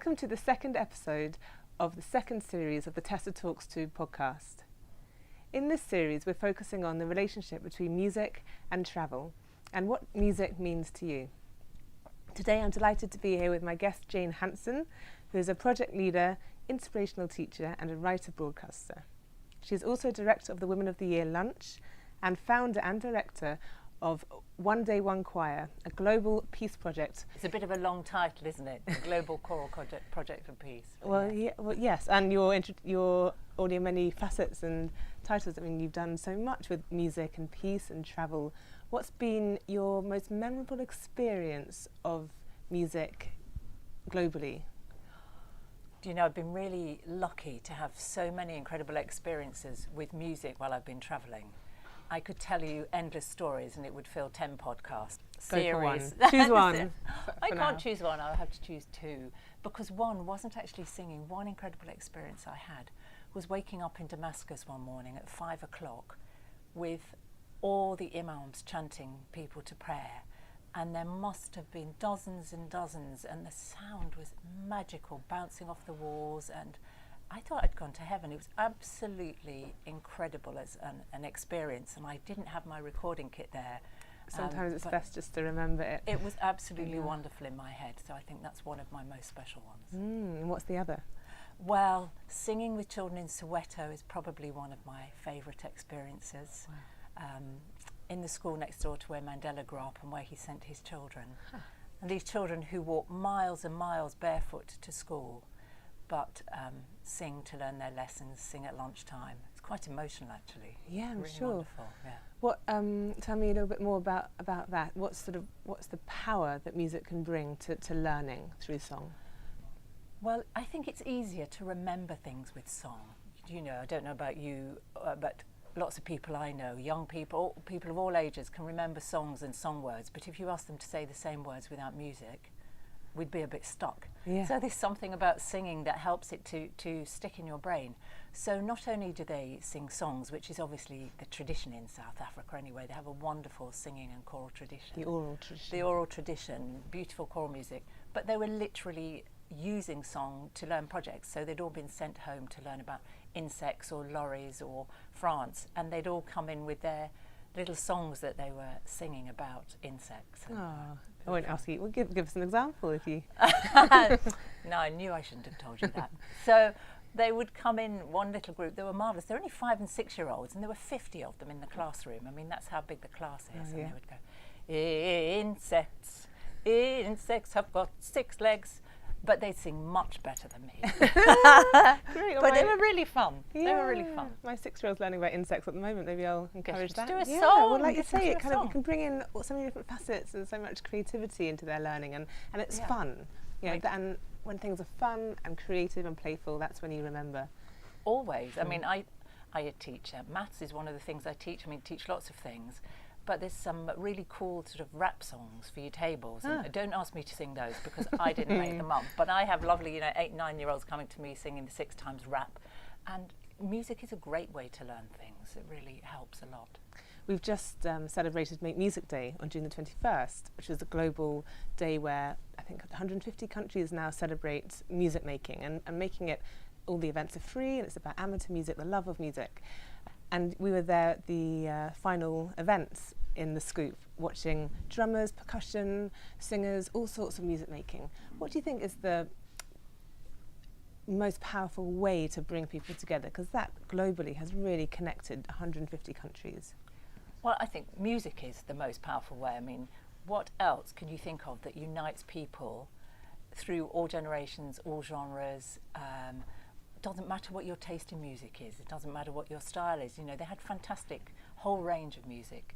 Welcome to the second episode of the second series of the Tessa Talks To podcast. In this series, we're focusing on the relationship between music and travel and what music means to you. Today, I'm delighted to be here with my guest, Jane Hanson, who is a project leader, inspirational teacher and a writer-broadcaster. She's also director of the Women of the Year Lunch and founder and director of One Day One Choir, a global peace project. It's a bit of a long title, isn't it? The Global Choral Project for Peace. Well, yes, and your already many facets and titles. I mean, you've done so much with music and peace and travel. What's been your most memorable experience of music globally? Do you know, I've been really lucky to have so many incredible experiences with music while I've been travelling. I could tell you endless stories and it would fill 10 podcast series. Go for one. Choose one. I can't choose one, I'll have to choose two. Because one wasn't actually singing. One incredible experience I had was waking up in Damascus one morning at 5 o'clock with all the imams chanting people to prayer. And there must have been dozens and dozens, and the sound was magical, bouncing off the walls, and I thought I'd gone to heaven. It was absolutely incredible as an experience, and I didn't have my recording kit there. Sometimes it's best just to remember it. It was absolutely wonderful in my head, so I think that's one of my most special ones. And what's the other? Well, singing with children in Soweto is probably one of my favourite experiences. Wow. In the school next door to where Mandela grew up and where he sent his children. Huh. And these children who walk miles and miles barefoot to school, but sing to learn their lessons, sing at lunchtime. It's quite emotional, actually. Yeah, I'm really sure. Wonderful, yeah. What? Tell me a little bit more about that. What's the power that music can bring to learning through song? Well, I think it's easier to remember things with song. You know, I don't know about you, but lots of people I know, young people, people of all ages, can remember songs and song words. But if you ask them to say the same words without music, we'd be a bit stuck. Yeah. So there's something about singing that helps it to stick in your brain. So not only do they sing songs, which is obviously the tradition in South Africa anyway, they have a wonderful singing and choral tradition. The oral tradition. The oral tradition, beautiful choral music. But they were literally using song to learn projects. So they'd all been sent home to learn about insects or lorries or France, and they'd all come in with their little songs that they were singing about insects. I won't ask you. Well, give us an example if you... No, I knew I shouldn't have told you that. So they would come in, one little group, they were marvellous. They're only 5 and 6 year olds, and there were 50 of them in the classroom. I mean, that's how big the class is. And they would go, insects have got 6 legs. But they'd sing much better than me. Great, but they were really fun. Yeah, they were really fun. My 6-year-old's learning about insects at the moment. Maybe I'll encourage that. Do a song. Well, like you say, it can bring in so many different facets and so much creativity into their learning, and it's fun. You know, and when things are fun and creative and playful, that's when you remember. Always. I mean, I teach maths is one of the things I teach. I mean, teach lots of things. But there's some really cool sort of rap songs for your tables. And don't ask me to sing those because I didn't make them up. But I have lovely, 8, 9-year-olds coming to me singing the 6 times rap. And music is a great way to learn things. It really helps a lot. We've just celebrated Make Music Day on June the 21st, which is a global day where I think 150 countries now celebrate music making and making it, all the events are free and it's about amateur music, the love of music. And we were there at the final events in the Scoop, watching drummers, percussion, singers, all sorts of music making. What do you think is the most powerful way to bring people together? Because that globally has really connected 150 countries. Well, I think music is the most powerful way. I mean, what else can you think of that unites people through all generations, all genres? Doesn't matter what your taste in music is, it doesn't matter what your style is. They had fantastic whole range of music,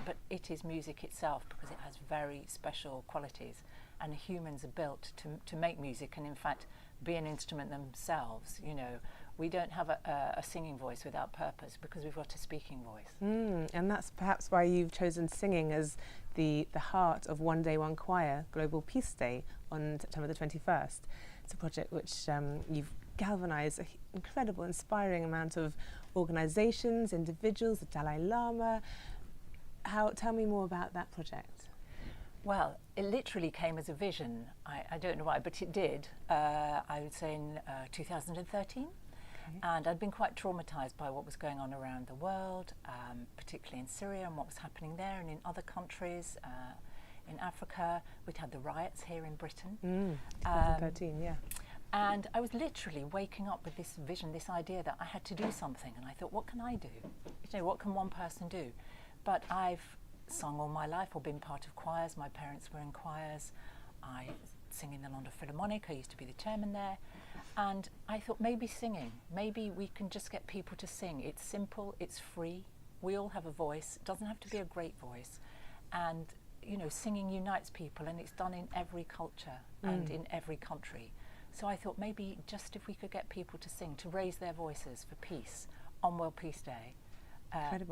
but it is music itself because it has very special qualities, and humans are built to make music and in fact be an instrument themselves. We don't have a singing voice without purpose because we've got a speaking voice. And that's perhaps why you've chosen singing as the heart of One Day One Choir Global Peace Day on September the 21st. It's a project which you've galvanised an incredible, inspiring amount of organisations, individuals, the Dalai Lama. Tell me more about that project. Well, it literally came as a vision. I don't know why, but it did. I would say in 2013. Okay. And I'd been quite traumatised by what was going on around the world, particularly in Syria and what was happening there, and in other countries. In Africa, we'd had the riots here in Britain. 2013, yeah. And I was literally waking up with this vision, this idea that I had to do something. And I thought, what can I do? You know, what can one person do? But I've sung all my life or been part of choirs. My parents were in choirs. I sing in the London Philharmonic. I used to be the chairman there. And I thought maybe singing, maybe we can just get people to sing. It's simple, it's free. We all have a voice. It doesn't have to be a great voice. And you know, singing unites people, and it's done in every culture and in every country. So I thought maybe just if we could get people to sing, to raise their voices for peace on World Peace Day,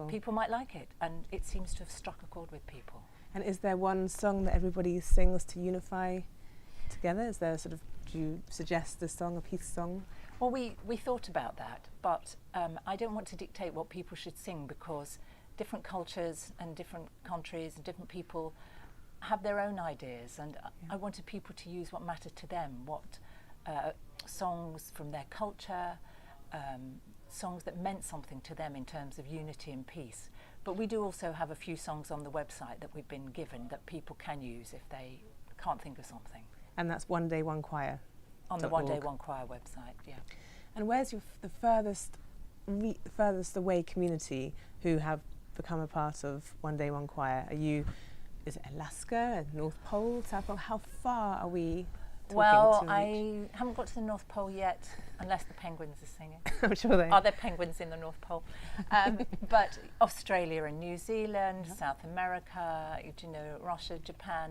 people might like it, and it seems to have struck a chord with people. And is there one song that everybody sings to unify together? Is there sort of, do you suggest a song, a peace song? Well, we thought about that, but I don't want to dictate what people should sing, because different cultures and different countries and different people have their own ideas, and I wanted people to use what mattered to them, what songs from their culture, songs that meant something to them in terms of unity and peace. But we do also have a few songs on the website that we've been given that people can use if they can't think of something. And that's One Day One Choir? On the One Day One Choir website, yeah. And where's the furthest away community who have become a part of One Day One Choir? Is it Alaska, North Pole, South Pole? How far are we talking? Well, I haven't got to the North Pole yet, unless the penguins are singing. I'm sure they are. Are there penguins in the North Pole? But Australia and New Zealand, South America, you know, Russia, Japan,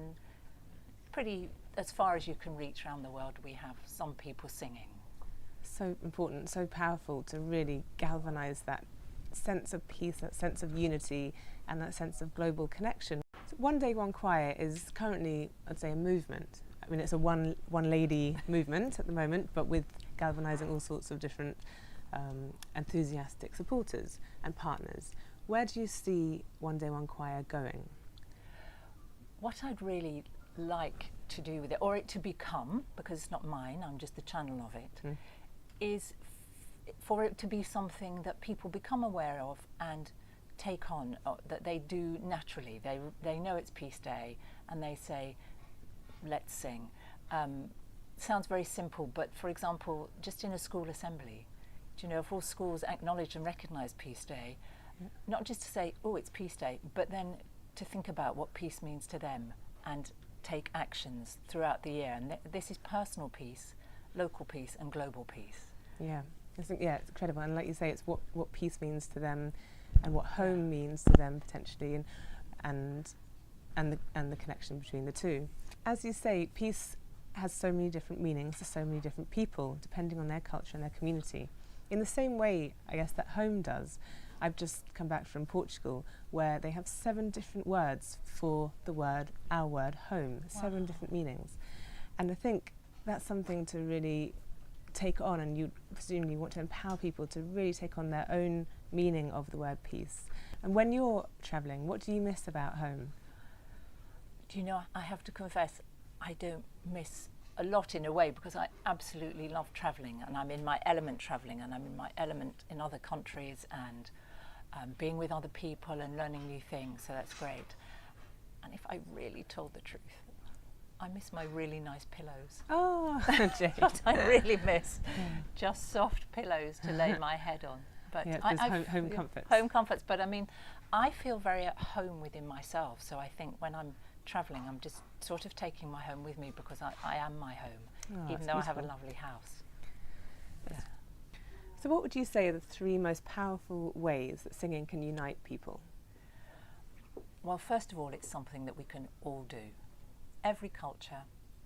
pretty as far as you can reach around the world, we have some people singing. So important, so powerful to really galvanise that sense of peace, that sense of unity, and that sense of global connection. So One Day One Choir is currently, I'd say, a movement. I mean, it's a one lady movement at the moment, but with galvanising all sorts of different enthusiastic supporters and partners. Where do you see One Day One Choir going? What I'd really like to do with it, or it to become, because it's not mine, I'm just the channel of it, is for it to be something that people become aware of and take on, that they do naturally. They know it's Peace Day and they say, let's sing. Sounds very simple, but for example, just in a school assembly, do you know, if all schools acknowledge and recognise Peace Day, not just to say, oh, it's Peace Day, but then to think about what peace means to them and take actions throughout the year. And this is personal peace, local peace and global peace. Yeah, I think, it's incredible. And like you say, it's what peace means to them and what home means to them potentially, and the connection between the two. As you say, peace has so many different meanings to so many different people, depending on their culture and their community. In the same way, I guess, that home does. I've just come back from Portugal, where they have 7 different words for the word, our word, home. Wow. 7 different meanings. And I think that's something to really take on, and you presumably want to empower people to really take on their own meaning of the word peace. And when you're travelling, what do you miss about home? Do you know, I have to confess, I don't miss a lot in a way, because I absolutely love travelling, and I'm in my element travelling, and I'm in my element in other countries, and being with other people and learning new things, so that's great. And if I really told the truth, I miss my really nice pillows. Oh, Jane. What I really miss, just soft pillows to lay my head on. But home comforts. Home comforts, but I mean, I feel very at home within myself, so I think when I'm travelling, I'm just sort of taking my home with me, because I am my home, even though I have a lovely house. Yeah. So what would you say are the 3 most powerful ways that singing can unite people? Well, first of all, it's something that we can all do. Every culture,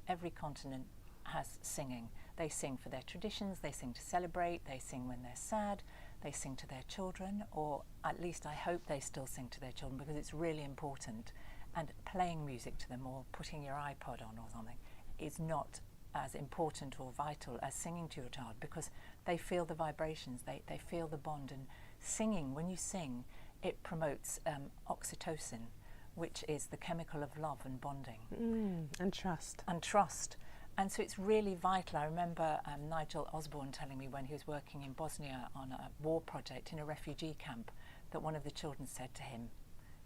every continent has singing. They sing for their traditions, they sing to celebrate, they sing when they're sad, they sing to their children, or at least I hope they still sing to their children, because it's really important. And playing music to them, or putting your iPod on or something, is not as important or vital as singing to your child, because they feel the vibrations, they feel the bond. And singing, when you sing, it promotes oxytocin, which is the chemical of love and bonding. And trust. And trust. And so it's really vital. I remember Nigel Osborne telling me when he was working in Bosnia on a war project in a refugee camp that one of the children said to him,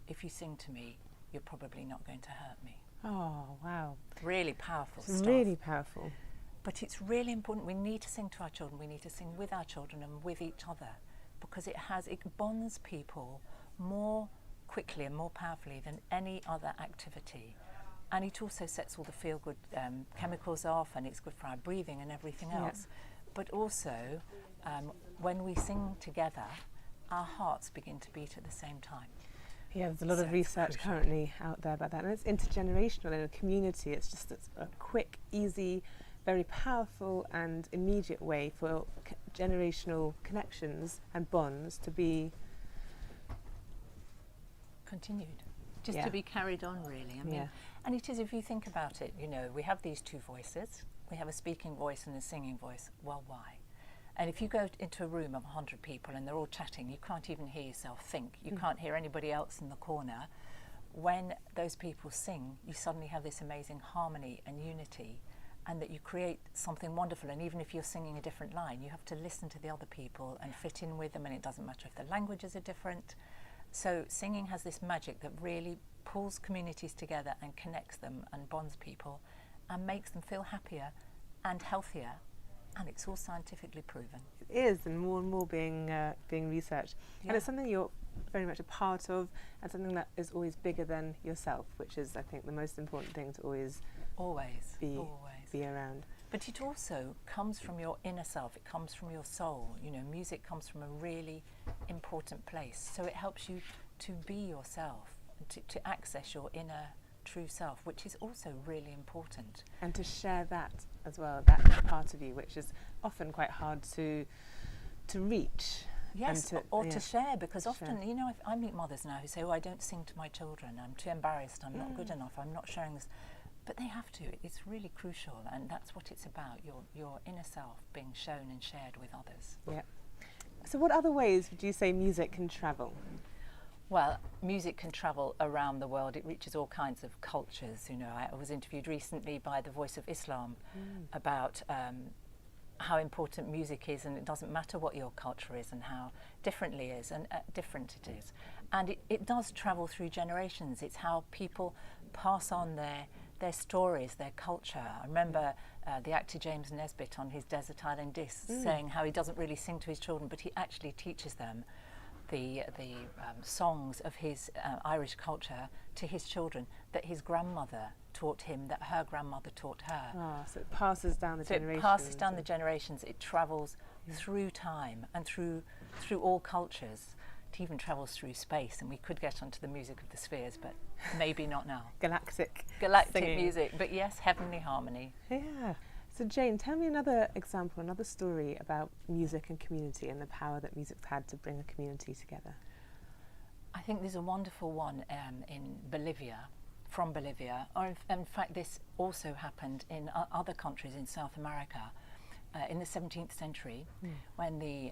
"If you sing to me, you're probably not going to hurt me." Oh, wow. Really powerful stuff. Really powerful. But it's really important. We need to sing to our children. We need to sing with our children and with each other, because it bonds people more quickly and more powerfully than any other activity. And it also sets all the feel-good chemicals off, and it's good for our breathing and everything else. But also, when we sing together, our hearts begin to beat at the same time. Yeah, there's a lot of research currently out there about that, and it's intergenerational in a community. It's just a quick, easy, very powerful and immediate way for generational connections and bonds to be continued, just to be carried on, really. I mean, and it is, if you think about it, you know, we have these two voices. We have a speaking voice and a singing voice. Well, why? And if you go into a room of 100 people and they're all chatting, you can't even hear yourself think. You can't hear anybody else in the corner. When those people sing, you suddenly have this amazing harmony and unity, and that you create something wonderful. And even if you're singing a different line, you have to listen to the other people and fit in with them, and it doesn't matter if the languages are different. So singing has this magic that really pulls communities together and connects them and bonds people and makes them feel happier and healthier. And it's all scientifically proven. It is, and more being researched. And it's something you're very much a part of, and something that is always bigger than yourself, which is, I think, the most important thing to always be around. But it also comes from your inner self. It comes from your soul. You know, music comes from a really important place. So it helps you to be yourself, to access your inner true self, which is also really important. And to share that as well, that part of you, which is often quite hard to reach. Yes, to share, because often, you know, I meet mothers now who say, "Oh, I don't sing to my children, I'm too embarrassed, I'm not good enough, I'm not sharing this." But they have to. It's really crucial, and that's what it's about, your inner self being shown and shared with others. Yeah. So what other ways would you say music can travel? Well, music can travel around the world. It reaches all kinds of cultures. You know, I was interviewed recently by the Voice of Islam about how important music is, and it doesn't matter what your culture is and how different it is. And it does travel through generations. It's how people pass on their stories, their culture. I remember the actor James Nesbitt on his Desert Island Discs saying how he doesn't really sing to his children, but he actually teaches them the songs of his Irish culture to his children that his grandmother taught him, that her grandmother taught her. So it passes down the generations. It passes down the generations. It travels through time and through all cultures. It even travels through space, and we could get onto the music of the spheres, but maybe not now. Galactic singing. Music, but yes, heavenly harmony. Yeah. So Jane, tell me another example, another story about music and community and the power that music's had to bring a community together. I think there's a wonderful one in Bolivia, from Bolivia, or in fact this also happened in other countries in South America in the 17th century when the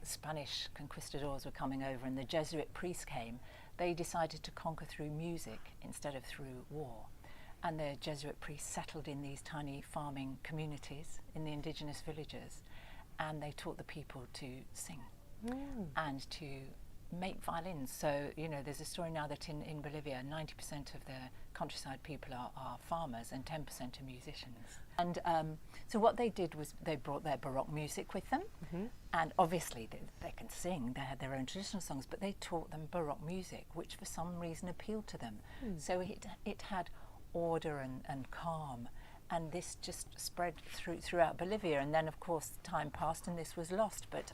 Spanish conquistadors were coming over and the Jesuit priests came. They decided to conquer through music instead of through war. And the Jesuit priests settled in these tiny farming communities in the indigenous villages, and they taught the people to sing and to make violins. So, you know, there's a story now that in Bolivia, 90% of the countryside people are farmers and 10% are musicians. And so what they did was they brought their Baroque music with them, and obviously they can sing, they had their own traditional songs, but they taught them Baroque music, which for some reason appealed to them. So it had order and calm, and this just spread throughout Bolivia. And then of course time passed and this was lost, but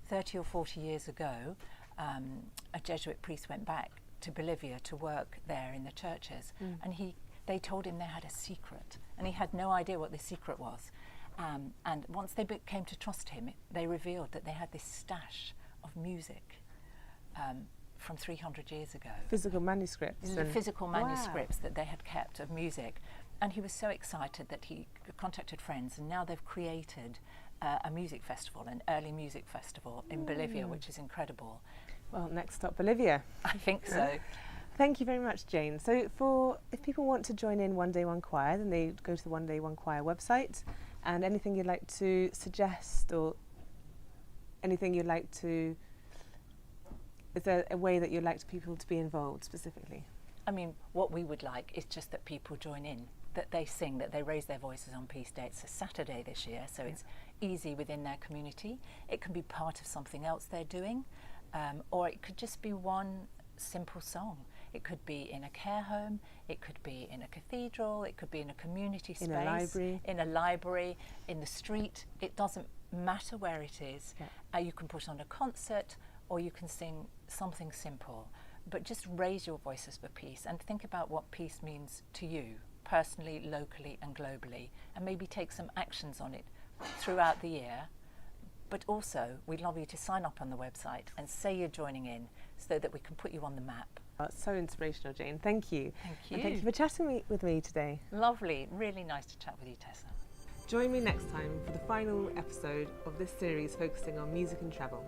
30 or 40 years ago a Jesuit priest went back to Bolivia to work there in the churches, and they told him they had a secret, and he had no idea what the secret was, and once they came to trust him, they revealed that they had this stash of music from 300 years ago. Physical manuscripts. Physical manuscripts that they had kept of music. And he was so excited that he contacted friends, and now they've created a music festival, an early music festival in Bolivia, which is incredible. Well, next stop, Bolivia. I think so. Thank you very much, Jane. So if people want to join in One Day One Choir, then they go to the One Day One Choir website, and anything you'd like to suggest, or anything you'd like to, is there a way that you'd like people to be involved specifically? I mean, what we would like is just that people join in, that they sing, that they raise their voices on Peace Day. It's a Saturday this year, so it's easy within their community. It can be part of something else they're doing, or it could just be one simple song. It could be in a care home, it could be in a cathedral, it could be in a community space, in a library, in the street. It doesn't matter where it is. You can put on a concert, or you can sing something simple, but just raise your voices for peace and think about what peace means to you personally, locally and globally, and maybe take some actions on it throughout the year. But also, we'd love you to sign up on the website and say you're joining in, so that we can put you on the map. That's so inspirational, Jane. Thank you. Thank you. And thank you for chatting with me today. Lovely. Really nice to chat with you, Tessa. Join me next time for the final episode of this series focusing on music and travel.